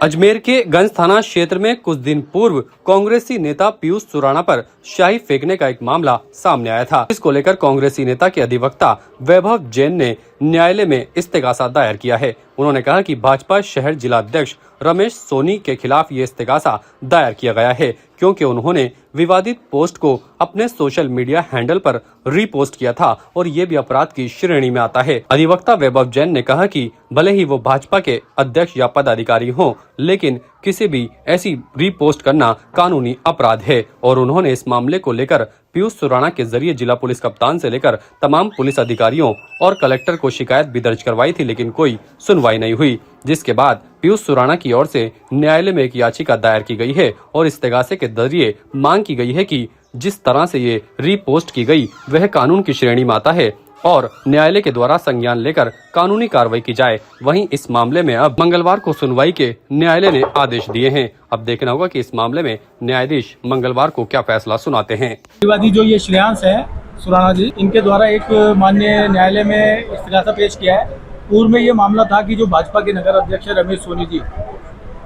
अजमेर के गंज थाना क्षेत्र में कुछ दिन पूर्व कांग्रेसी नेता पीयूष सुराणा पर शाही फेंकने का एक मामला सामने आया था। इसको लेकर कांग्रेसी नेता के अधिवक्ता वैभव जैन ने न्यायालय में इस्तेगासा दायर किया है। उन्होंने कहा कि भाजपा शहर जिला अध्यक्ष रमेश सोनी के खिलाफ ये इस्तेगासा दायर किया गया है क्योंकि उन्होंने विवादित पोस्ट को अपने सोशल मीडिया हैंडल पर रीपोस्ट किया था और ये भी अपराध की श्रेणी में आता है। अधिवक्ता वैभव जैन ने कहा कि भले ही वो भाजपा के अध्यक्ष या पदाधिकारी हों, लेकिन किसी भी ऐसी रीपोस्ट करना कानूनी अपराध है और उन्होंने इस मामले को लेकर पीयूष सुराणा के जरिए जिला पुलिस कप्तान से लेकर तमाम पुलिस अधिकारियों और कलेक्टर को शिकायत भी दर्ज करवाई थी, लेकिन कोई सुनवाई नहीं हुई, जिसके बाद पीयूष सुराणा की ओर से न्यायालय में एक याचिका दायर की गई है और इस्तेगासे के जरिए मांग की गई है कि जिस तरह से ये रीपोस्ट की गई वह कानून की श्रेणी में आता है और न्यायालय के द्वारा संज्ञान लेकर कानूनी कार्रवाई की जाए। वहीं इस मामले में अब मंगलवार को सुनवाई के न्यायालय ने आदेश दिए हैं। अब देखना होगा कि इस मामले में न्यायाधीश मंगलवार को क्या फैसला सुनाते हैं। विवादी जो ये श्रेयांश है सुराणा जी, इनके द्वारा एक माननीय न्यायालय में इस्तेगासा पेश किया है। पूर्व में ये मामला था कि जो भाजपा के नगर अध्यक्ष रमेश सोनी जी,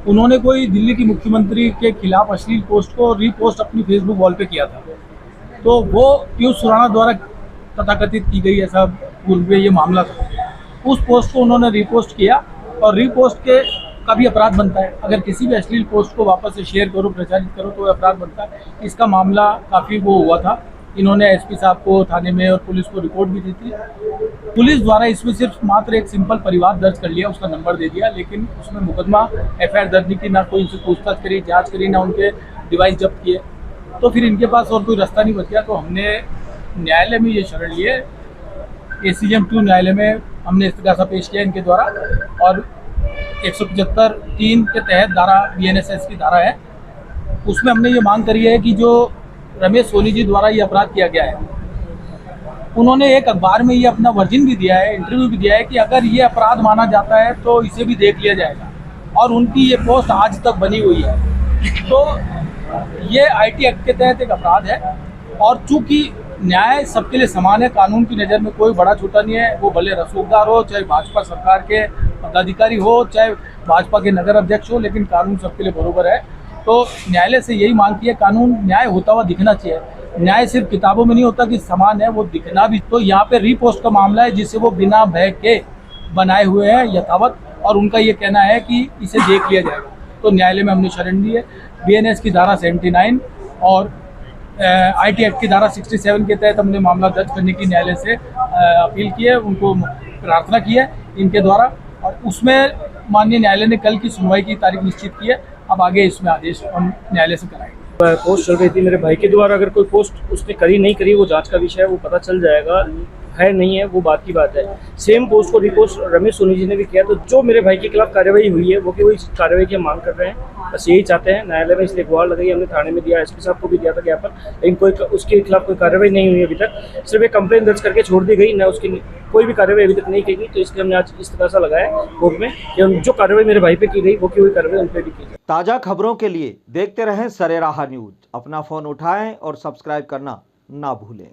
उन्होंने कोई दिल्ली की मुख्यमंत्री के खिलाफ अश्लील पोस्ट को रीपोस्ट अपनी फेसबुक वॉल पे किया था, तो वो पीयूष सुराणा द्वारा तथाकथित की गई ऐसा पूर्व में ये मामला था। उस पोस्ट को उन्होंने रीपोस्ट किया और रीपोस्ट के का भी अपराध बनता है। अगर किसी भी अश्लील पोस्ट को वापस से शेयर करो, प्रचारित करो तो अपराध बनता है। इसका मामला काफ़ी वो हुआ था। इन्होंने एसपी साहब को थाने में और पुलिस को रिपोर्ट भी दी थी। पुलिस द्वारा इसमें सिर्फ मात्र एक सिंपल परिवार दर्ज कर लिया, उसका नंबर दे दिया, लेकिन उसमें मुकदमा एफआईआर दर्ज नहीं की, ना कोई उनसे पूछताछ करी, जाँच करी, ना उनके डिवाइस जब्त किए। तो फिर इनके पास और कोई रास्ता नहीं बच गया, तो हमने न्यायालय में ये शरण लिए। एसीएम 2 न्यायालय में हमने इस्तेगासा पेश किया इनके द्वारा और 175(3) के तहत धारा बीएनएसएस की धारा है, उसमें हमने ये मांग करी है कि जो रमेश सोनी जी द्वारा ये अपराध किया गया है, उन्होंने एक अखबार में ये अपना वर्जिन भी दिया है, इंटरव्यू भी दिया है कि अगर ये अपराध माना जाता है तो इसे भी देख लिया जाएगा, और उनकी ये पोस्ट आज तक बनी हुई है। तो ये आईटी एक्ट के तहत एक अपराध है और चूंकि न्याय सबके लिए समान है, कानून की नज़र में कोई बड़ा छोटा नहीं है, वो भले रसूखदार हो, चाहे भाजपा सरकार के पदाधिकारी हो, चाहे भाजपा के नगर अध्यक्ष हो, लेकिन कानून सबके लिए बराबर है। तो न्यायालय से यही मांग की है, कानून न्याय होता हुआ दिखना चाहिए। न्याय सिर्फ किताबों में नहीं होता कि समान है, वो दिखना भी। तो यहाँ पे रीपोस्ट का मामला है जिसे वो बिना भय के बनाए हुए हैं यथावत, और उनका ये कहना है कि इसे देख लिया जाएगा। तो न्यायालय में हमने शरण दी है। बीएनएस की धारा 79 और आईटी एक्ट की धारा 67 के तहत हमने मामला दर्ज करने की न्यायालय से अपील की है, उनको प्रार्थना की है इनके द्वारा, और उसमें माननीय न्यायालय ने कल की सुनवाई की तारीख निश्चित की है। अब आगे इसमें आदेश हम न्यायालय से कराएंगे। पोस्ट चल रही थी मेरे भाई के द्वारा, अगर कोई पोस्ट उसने करी नहीं करी वो जांच का विषय है, वो पता चल जाएगा, है नहीं है वो बात की बात है। सेम पोस्ट को रिपोस्ट रमेश सोनी जी ने भी किया, तो जो मेरे भाई के खिलाफ कार्रवाई हुई है वो कि वही कार्रवाई की मांग कर रहे हैं, बस यही चाहते हैं। न्यायालय में इसलिए गुहार लगाई, हमने थाने में दिया, एसपी साहब को भी दिया था ज्ञापन, लेकिन कोई उसके खिलाफ कोई कार्रवाई नहीं हुई अभी तक। सिर्फ एक कंप्लेंट दर्ज करके छोड़ दी गई, ना उसकी कोई भी कार्रवाई अभी तक नहीं की गई। तो इसलिए हमने आज इस्तेगासा लगाया कोर्ट में कि जो कार्रवाई मेरे भाई पे की गई वो की हुई कार्रवाई उन पर भी की जाए। ताज़ा खबरों के लिए देखते रहें सरेराह न्यूज। अपना फ़ोन उठाएं और सब्सक्राइब करना ना भूलें।